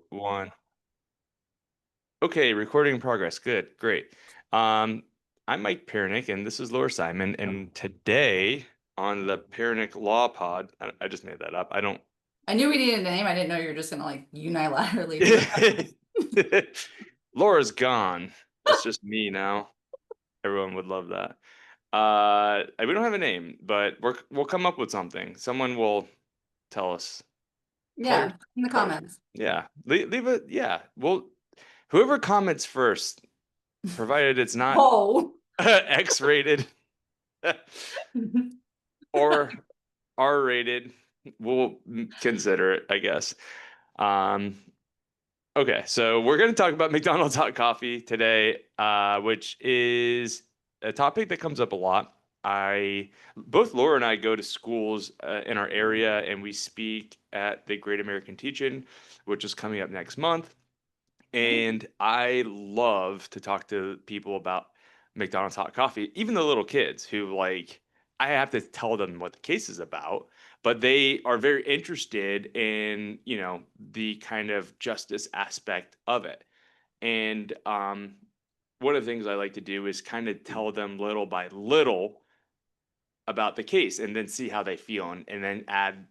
One. Okay, recording in progress. Good, great. Um, I'm Mike Perenich, and this is Laura Simon. And today on the Perenich Law Pod, I just made that up. I don't. I knew we needed a name. I didn't know you were just gonna like unilaterally do it. Laura's gone. It's just me now. Everyone would love that. We don't have a name, but we'll come up with something. Someone will tell us. Call, Yeah, in the call. comments. Yeah, leave it. Yeah, well, whoever comments first, provided it's not Whoa. X-rated or R-rated, we'll consider it, I guess. Um, okay, so we're going to talk about McDonald's hot coffee today, which is a topic that comes up a lot. Both Laura and I go to schools in our area, and we speak at the Great American Teach-In, which is coming up next month. And I love to talk to people about McDonald's hot coffee, even the little kids who like I have to tell them what the case is about, but they are very interested in, the kind of justice aspect of it. And one of the things I like to do is kind of tell them little by little about the case and then see how they feel and then add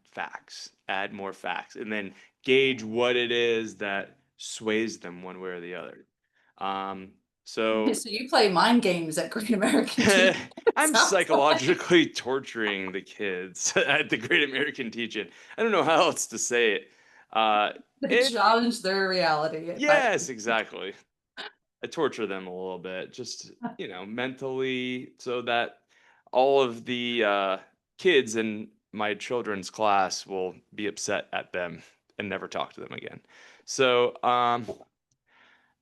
more facts, and then gauge what it is that sways them one way or the other. Um, so So you play mind games at Great American Teach. I'm Sounds like psychologically torturing the kids at the Great American Teach-In. I don't know how else to say it. Uh, they it challenge their reality. yes, exactly. I torture them a little bit, just, mentally, so that all of the kids in my children's class will be upset at them and never talk to them again. So,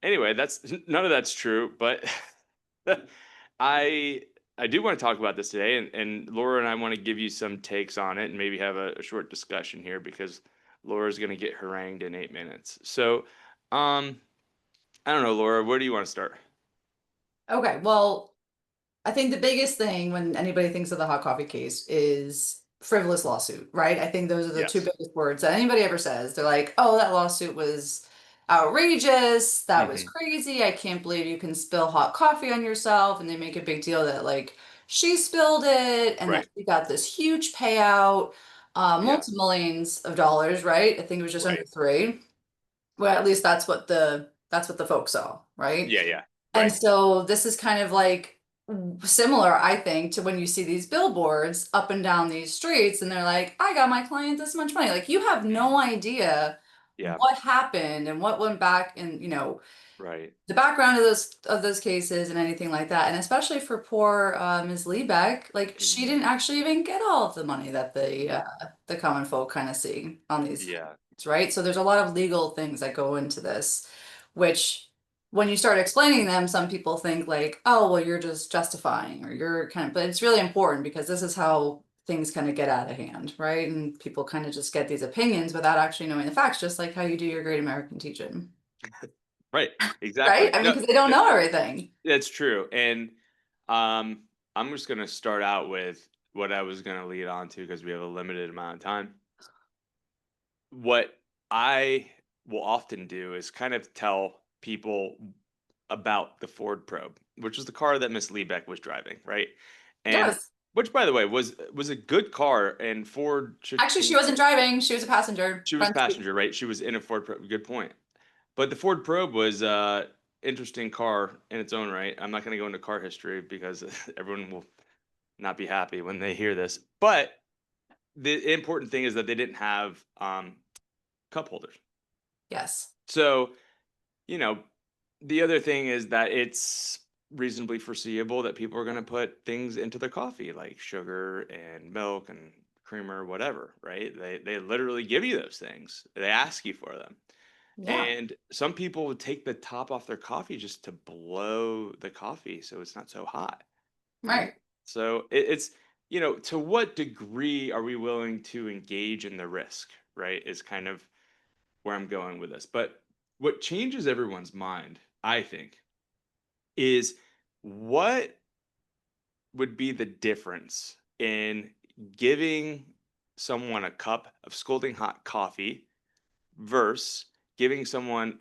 anyway, that's none of that's true, but I I do want to talk about this today, and Laura and I want to give you some takes on it and maybe have a short discussion here because Laura's going to get harangued in 8 minutes. So, um, I don't know, Laura, where do you want to start? Okay, well, I think the biggest thing when anybody thinks of the hot coffee case is frivolous lawsuit, right? I think those are the two Yes. biggest words that anybody ever says. They're like, oh, that lawsuit was outrageous. That was Hmm. crazy. I can't believe you can spill hot coffee on yourself. And they make a big deal that like she spilled it and that Right. she got this huge payout, Yeah. multi-millions of dollars, right? I think it was just under Right. three. Well, at least that's what the folks saw, right? Yeah. Yeah. And Right. so this is kind of like similar, I think, to when you see these billboards up and down these streets and they're like, I got my client this much money. Like you have no idea Yeah. what happened and what went back and Right. the background of those cases and anything like that. And especially for poor Ms. Liebeck, like she Hmm. didn't actually even get all of the money that the No. the common folk kind of see on these, Yeah. right? So there's a lot of legal things that go into this, which when you start explaining them, some people think like, oh, well, you're just justifying or you're kind of, but it's really important because this is how things kind of get out of hand, right? And people kind of just get these opinions without actually knowing the facts, just like how you do your Great American Teach-In, Right. Exactly. right? I mean, No, because they don't know everything. that's true. And I'm just gonna start out with what I was gonna lead on to because we have a limited amount of time. What I will often do is kind of tell people about the Ford Probe, which is the car that Miss Liebeck was driving, right? And Yes. which, by the way, was a good car, and Ford should Actually, she wasn't driving. She was a passenger. she was Front seat. passenger, right? She was in a Ford Probe. Good point. But the Ford Probe was interesting car in its own right. I'm not going to go into car history because everyone will not be happy when they hear this. But the important thing is that they didn't have cup holders. Yes. So, you know, the other thing is that it's reasonably foreseeable that people are going to put things into their coffee like sugar and milk and creamer, whatever, right? They literally give you those things. They ask you for them. Yeah. And some people would take the top off their coffee just to blow the coffee so it's not so hot, right? Right. So it's, to what degree are we willing to engage in the risk, right? Is kind of where I'm going with this. But what changes everyone's mind, I think, is what would be the difference in giving someone a cup of scalding hot coffee versus giving someone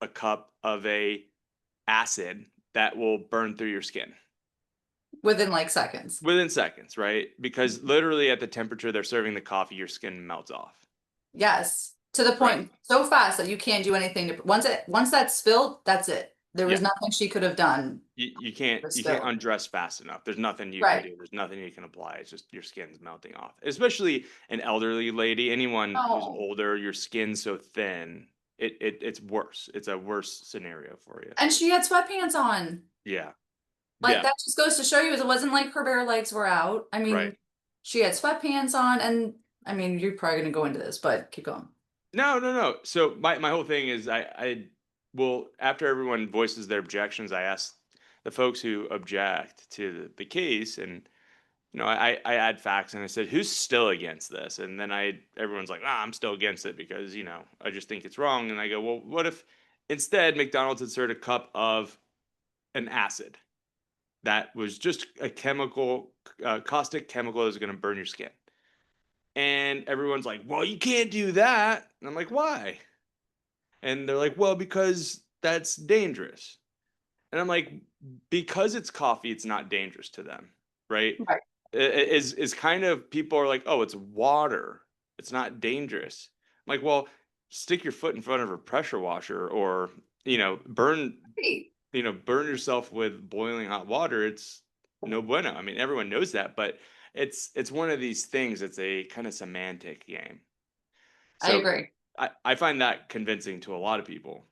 a cup of a acid that will burn through your skin Within like seconds. within seconds, right? Because literally at the temperature they're serving the coffee, your skin melts off. Yes. To the Right. point so fast that you can't do anything to once that's spilled, that's it. There was Yeah. nothing she could have done You to can't spill. undress fast enough. There's nothing you can Right. do. There's nothing you can apply. It's just your skin's melting off. Especially an elderly lady, anyone who's No. older, your skin's so thin, it's worse. It's a worse scenario for you. And she had sweatpants on. Yeah. Like Yeah. that just goes to show you it wasn't like her bare legs were out. I Right. mean, she had sweatpants on and I mean, you're probably gonna go into this, but keep going. No, no, no. So my whole thing is I will, after everyone voices their objections, I ask the folks who object to the case, and I add facts, and I said, who's still against this? And then everyone's like, I'm still against it because I just think it's wrong. And I go, well, what if instead McDonald's had served a cup of an acid that was just a chemical, caustic chemical that was going to burn your skin? And everyone's like, well, you can't do that. And I'm like, why? And they're like, well, because that's dangerous. And I'm like, because it's coffee, it's not dangerous to them, right? Right. Is kind of, people are like, oh, it's water, it's not dangerous. I'm like, well, stick your foot in front of a pressure washer, or burn Hey, burn yourself with boiling hot water. It's no bueno. I mean, everyone knows that, but it's one of these things. It's a kind of semantic game. I So agree. I find that convincing to a lot of people.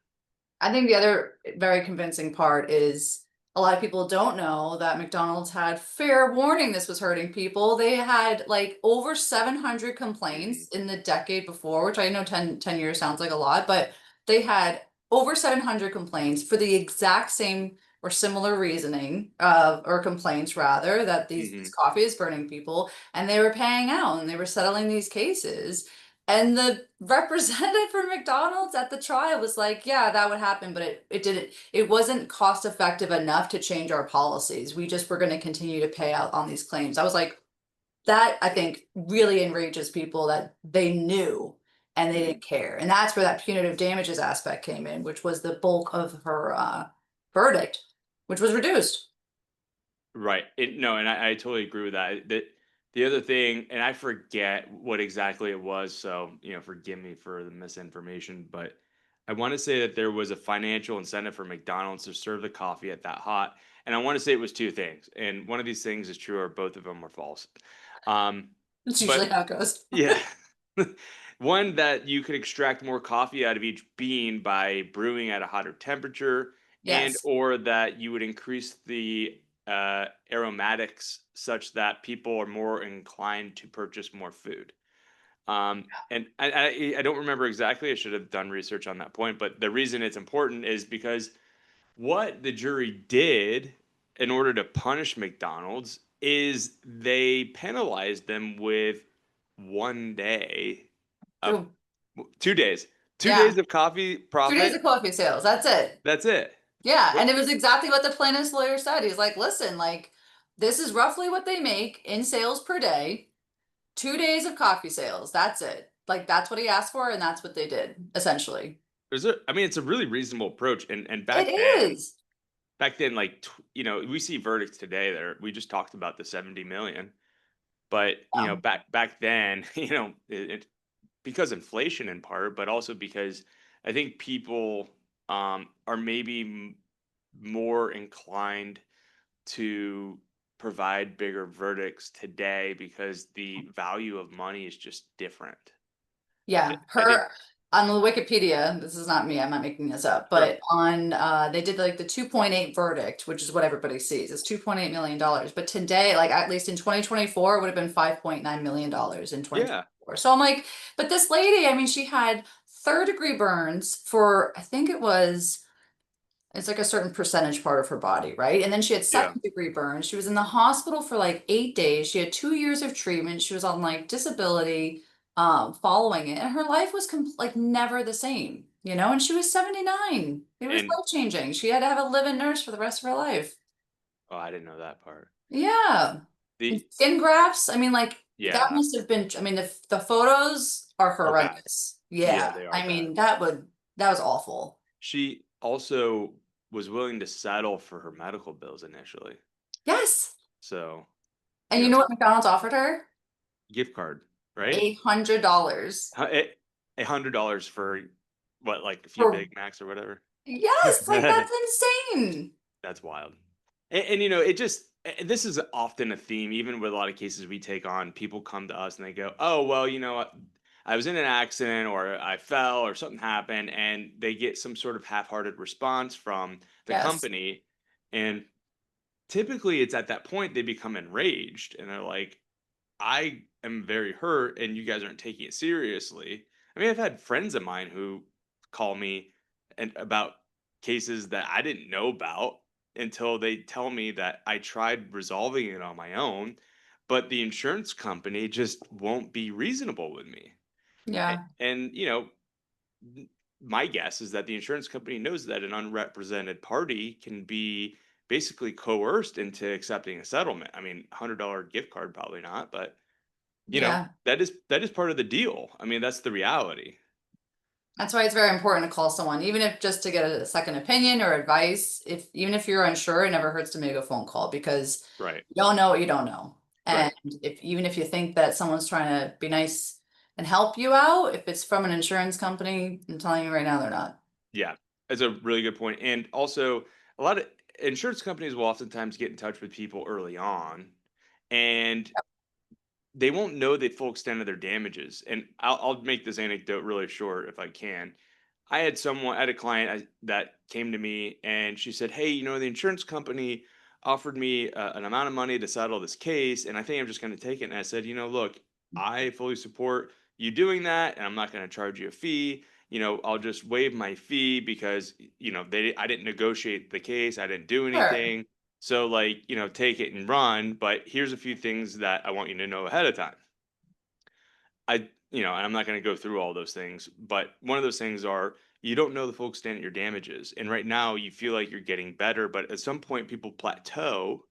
I think the other very convincing part is a lot of people don't know that McDonald's had fair warning this was hurting people. They had like over 700 Mhm. complaints in the decade before, which I know 10 years sounds like a lot, but they had over 700 complaints for the exact same or similar reasoning or complaints rather that this Mhm. coffee is burning people, and they were paying out and they were settling these cases. And the representative for McDonald's at the trial was like, yeah, that would happen, but it didn't, it wasn't cost effective enough to change our policies. We just were going to continue to pay out on these claims. I was like, that I think really enrages people that they knew and they Mhm. didn't care. And that's where that punitive damages aspect came in, which was the bulk of her verdict, which was reduced. Right. No, and I totally agree with that. The other thing, and I forget what exactly it was, so forgive me for the misinformation, but I want to say that there was a financial incentive for McDonald's to serve the coffee at that hot, and I want to say it was two things, and one of these things is true, or both of them are false. Um, That's but usually how it goes. yeah. One, that you could extract more coffee out of each bean by brewing at a hotter temperature, and Yes. or that you would increase the aromatics such that people are more inclined to purchase more food. And I don't remember exactly. I should have done research on that point. But the reason it's important is because what the jury did in order to punish McDonald's is they penalized them with 1 day of True. 2 days, two Yeah. days of coffee 2 days profit. of coffee sales. That's it. That's it. Yeah, What? and it was exactly what the plaintiff's lawyer said. He's like, listen, like, this is roughly what they make in sales per day. 2 days of coffee sales. That's it. Like, that's what he asked for, and that's what they did, essentially. I mean, it's a really reasonable approach. And It is. back then, like we see verdicts today that we just talked about the 70 million, but back then, because inflation in part, but also because I think people are maybe more inclined to provide bigger verdicts today because the value of money is just different. I, Yeah, I think. her on the Wikipedia, this is not me, I'm not making this up, Sure. but on they did like the 2.8 verdict, which is what everybody sees. It's $2.8 million. But today, like at least in 2024, it would have been $5.9 million in Yeah. 2024. So I'm like, but this lady, I mean, she had third-degree burns for I think it's like a certain percentage part of her body, right? And then she had Yeah. second-degree burns. She was in the hospital for like 8 days. She had 2 years of treatment. She was on like disability following it. And her life was like never the same, and she was 79. It was And life-changing. She had to have a live-in nurse for the rest of her life. oh, I didn't know that part. Yeah. And The skin grafts, I mean, like that Yeah, must have been, I mean, the photos are are bad. horrendous. Yeah, Yeah. they are I bad. mean, that would That was awful. She also was willing to settle for her medical bills initially. Yes. So, And you you know, know what McDonald's offered her? gift card, right? $800 $100 for what, like a few for, Big Macs or whatever. yes, like that's insane. That's wild. And you know, it just this is often a theme, even with a lot of cases we take on. People come to us and they go, "Oh, well, you know what? I was in an accident, or I fell, or something happened," and they get some sort of half-hearted response from the Yes. company, and typically it's at that point they become enraged and they're like, I am very hurt and you guys aren't taking it seriously. I mean, I've had friends of mine who call me and about cases that I didn't know about until they tell me that I tried resolving it on my own, but the insurance company just won't be reasonable with me. Yeah. And you know, my guess is that the insurance company knows that an unrepresented party can be basically coerced into accepting a settlement. I mean, $100 gift card, probably not, but you know, Yeah. that is part of the deal. I mean, that's the reality. That's why it's very important to call someone, even if just to get a second opinion or advice. If even if you're unsure, it never hurts to make a phone call because Right. you don't know what you don't know. And Right. if even if you think that someone's trying to be nice and help you out, if it's from an insurance company, I'm telling you right now, they're not. Yeah. That's a really good point. And also, a lot of insurance companies will oftentimes get in touch with people early on and they won't know the full extent of their damages. And I'll make this anecdote really short if I can. I had a client that came to me and she said, "Hey, you know, the insurance company offered me an amount of money to settle this case, and I think I'm just going to take it." And I said, "You know, look, I fully support you doing that, and I'm not going to charge you a fee. You know, I'll just waive my fee because you know I didn't negotiate the case, I didn't do Sure. anything. So like, you know, take it and run. But here's a few things that I want you to know ahead of time." You know, and I'm not going to go through all those things, but one of those things are you don't know the full extent of your damages. And right now you feel like you're getting better, but at some point people plateau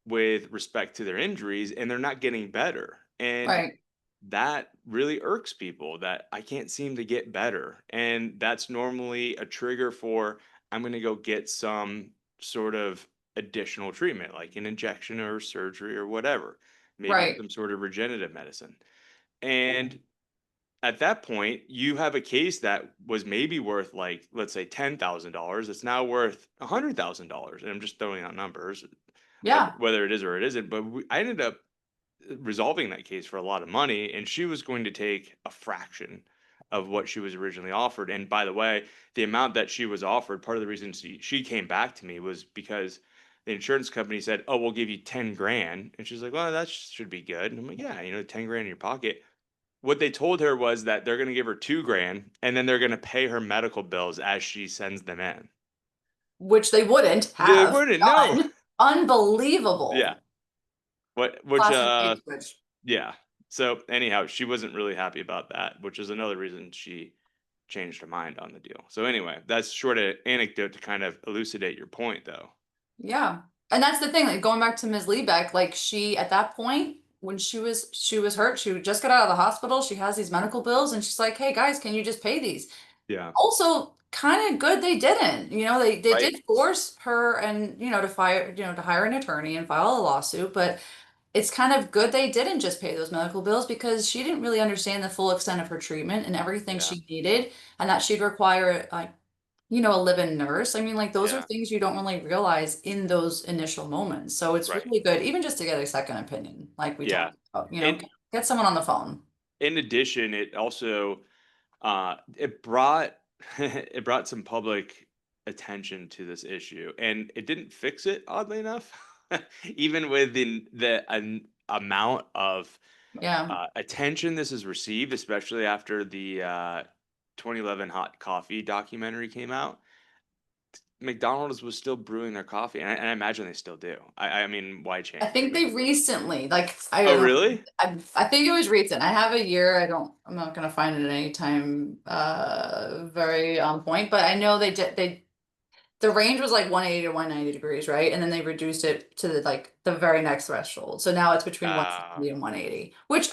with respect to their injuries and they're not getting better. And Right. that really irks people that I can't seem to get better. And that's normally a trigger for I'm going to go get some sort of additional treatment, like an injection or surgery or whatever, maybe Right. some sort of regenerative medicine. And at that point, you have a case that was maybe worth like, let's say $10,000. It's now worth $100,000. And I'm just throwing out numbers, Yeah. whether it is or it isn't. But I ended up resolving that case for a lot of money, and she was going to take a fraction of what she was originally offered. And by the way, the amount that she was offered, part of the reason she came back to me was because the insurance company said, "Oh, we'll give you 10 grand." And she's like, "Well, that should be good." And I'm like, "Yeah, you know, 10 grand in your pocket." What they told her was that they're going to give her 2 grand and then they're going to pay her medical bills as she sends them in. Which they wouldn't They have wouldn't know. done. Unbelievable. Yeah. What which Classic bait switch. yeah. So anyhow, she wasn't really happy about that, which is another reason she changed her mind on the deal. So anyway, that's short of anecdote to kind of elucidate your point though. Yeah. And that's the thing, like going back to Ms. Liebeck, like she at that point, when she was hurt, she just got out of the hospital, she has these medical bills, and she's like, hey guys, can you just pay these? Yeah. Also, kind of good they didn't. They Right. did force her and to hire an attorney and file a lawsuit, but it's kind of good they didn't just pay those medical bills because she didn't really understand the full extent of her treatment and everything Yeah. she needed, and that she'd require a live-in nurse. I mean, like those are Yeah. things you don't really realize in those initial moments. So it's Right. really good, even just to get a second opinion, like we Yeah. talked about, And get someone on the phone. in addition, it also it brought it brought some public attention to this issue, and it didn't fix it. Oddly enough, even with the amount of Yeah. attention this has received, especially after the 2011 hot coffee documentary came out, McDonald's was still brewing their coffee, and I imagine they still do. I mean, why I change? I think they mean, recently, like, I oh don't know. really? I think it was recent. I have a year. I'm not gonna find it at any time, very on point, but I know the range was like 180 to 190 degrees, right? And then they reduced it to the very next threshold. So now it's between Uh, 170 and 180, which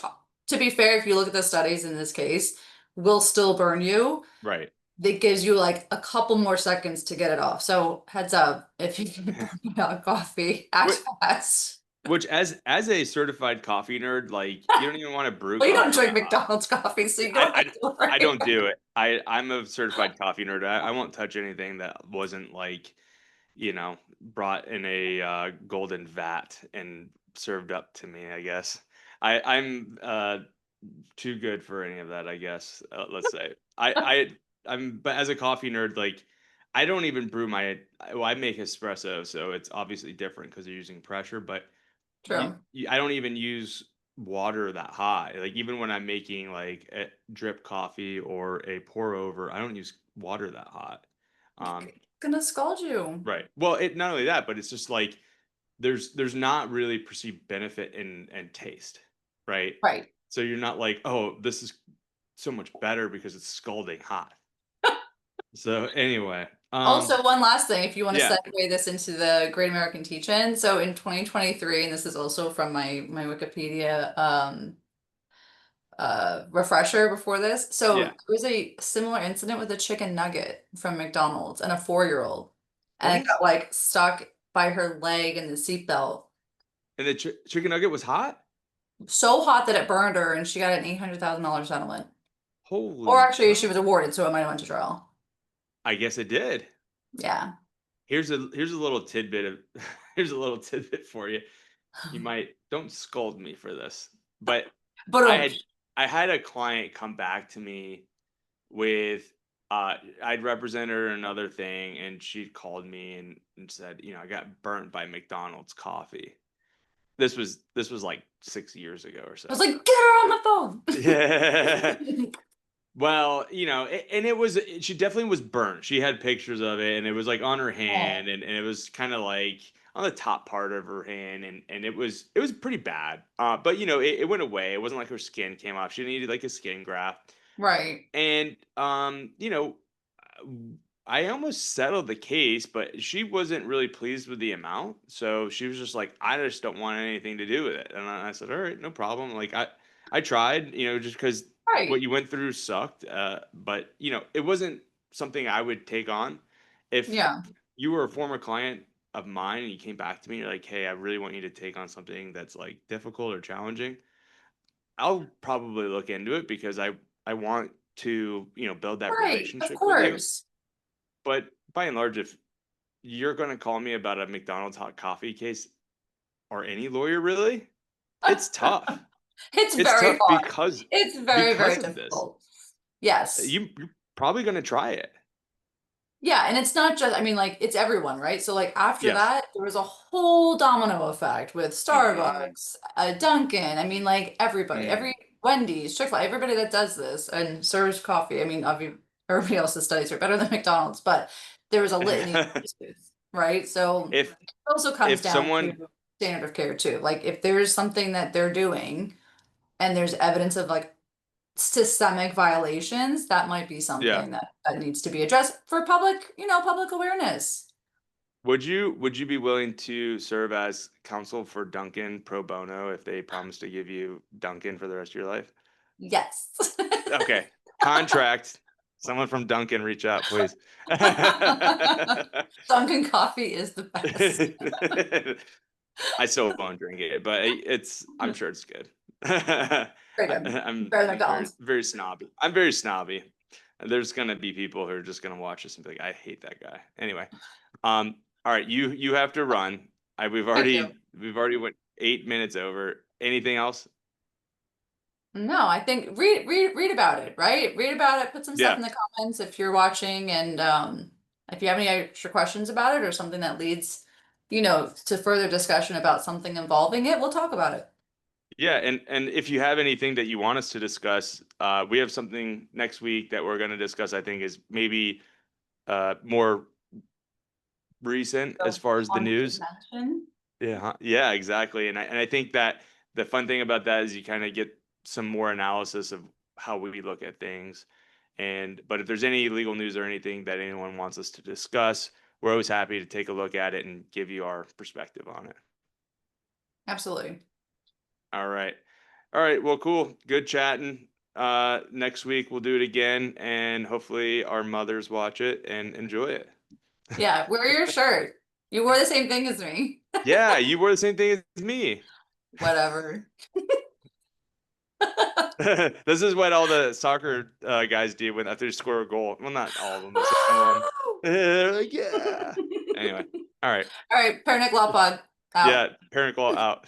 to be fair, if you look at the studies in this case, will still burn you. right. that gives you like a couple more seconds to get it off. So heads up, if you burn out coffee, act Which, fast. which as a certified coffee nerd, like you don't even want to brew Well, you don't coffee drink that hot. McDonald's coffee, so you don't I, have to I worry don't about do it. I'm a certified coffee nerd. I won't touch anything that wasn't like, brought in a golden vat and served up to me, I guess. I'm too good for any of that, I guess. Let's say. But as a coffee nerd, like I don't even brew well, I make espresso, so it's obviously different because you're using pressure, but True. I don't even use water that high. Like even when I'm making like a drip coffee or a pour over, I don't use water that hot. Um, Gonna scald you. right. Well, it not only that, but it's just like there's not really perceived benefit in taste, right? Right. So you're not like, oh, this is so much better because it's scalding hot. So anyway, Also, one last thing, if you want to yeah, segue this into the Great American Teach-In. So in 2023, and this is also from my Wikipedia refresher before this. So yeah. there was a similar incident with a chicken nugget from McDonald's and a 4-year-old, and it What? got like stuck by her leg in the seatbelt. And the chicken nugget was hot? So hot that it burned her, and she got an $800,000 settlement. Or Holy actually, she cow. was awarded, so it might have went to trial. I guess it did. Yeah. Here's a little tidbit of here's a little tidbit for you. You might don't scold me for this, but But I had I had a client come back to me with I'd represented her in another thing and she called me and said, I got burnt by McDonald's coffee. This was like 6 years ago or I was so. like, get her on the Yeah. phone. Well, and it was she definitely was burnt. She had pictures of it, and it was like on her Oh, hand, and it was kind of like on the top part of her hand, and it was pretty bad. But it went away. It wasn't like her skin came off. She needed like a skin graft, right. and I almost settled the case, but she wasn't really pleased with the amount. So she was just like, I just don't want anything to do with it. And I said, all right, no problem. Like I tried, just because what Right. you went through sucked. But it wasn't something I would take on. If Yeah. you were a former client of mine and you came back to me, you're like, hey, I really want you to take on something that's like difficult or challenging. I'll probably look into it because I want to, build that Right. Of relationship with you. course. But by and large, if you're gonna call me about a McDonald's hot coffee case or any lawyer really, it's tough. It's It's very tough hard. because It's very, because very of this. difficult. Yes. You're probably gonna try it. Yeah, and it's not just, I mean, like, it's everyone, right? So, like, after Yes. that, there was a whole domino effect with Mhm. Starbucks, Dunkin', I mean, like, everybody, Mm. every Wendy's, Chick-fil-A, everybody that does this and serves coffee. I mean, obviously, everybody else's studies are better than McDonald's, but there was a litany of cases, right? So, If it also comes if down to someone standard of care, too. Like, if there's something that they're doing and there's evidence of, like, systemic violations, that might be yeah. something that needs to be addressed for public, public awareness. Would you be willing to serve as counsel for Duncan pro bono if they promise to give you Duncan for the rest of your life? Yes. Okay. Contract. Someone from Duncan reach out, please. Dunkin' coffee is the best. I still won't drink it, but I'm sure it's good. I, Very good. I'm Better than I'm very McDonald's. very snobby. I'm very snobby. There's gonna be people who are just gonna watch this and be like, I hate that guy. Anyway, all right, you have to run. We've I do. already went 8 minutes over. Anything else? No, I think read about it, right? Read about it, put some stuff Yeah, in the comments if you're watching, and if you have any extra questions about it or something that leads, to further discussion about something involving it, we'll talk about it. yeah, and if you have anything that you want us to discuss, we have something next week that we're going to discuss. I think is maybe more recent as So far as the haunted news. mansion. Yeah, yeah, exactly. And I think that the fun thing about that is you kind of get some more analysis of how we look at things. But if there's any legal news or anything that anyone wants us to discuss, we're always happy to take a look at it and give you our perspective on it. Absolutely. All right. All right. Well, cool. Good chatting. Next week we'll do it again, and hopefully our mothers watch it and enjoy it. Yeah, wear your shirt. You wore the same thing as me. Yeah, you wore the same thing as me. Whatever. This is what all the soccer guys do when after they score a goal. Well, not all of them, but some of them. They're like, yeah. Anyway, all right. All right, Perenich Law Pod out. Yeah, parent call out.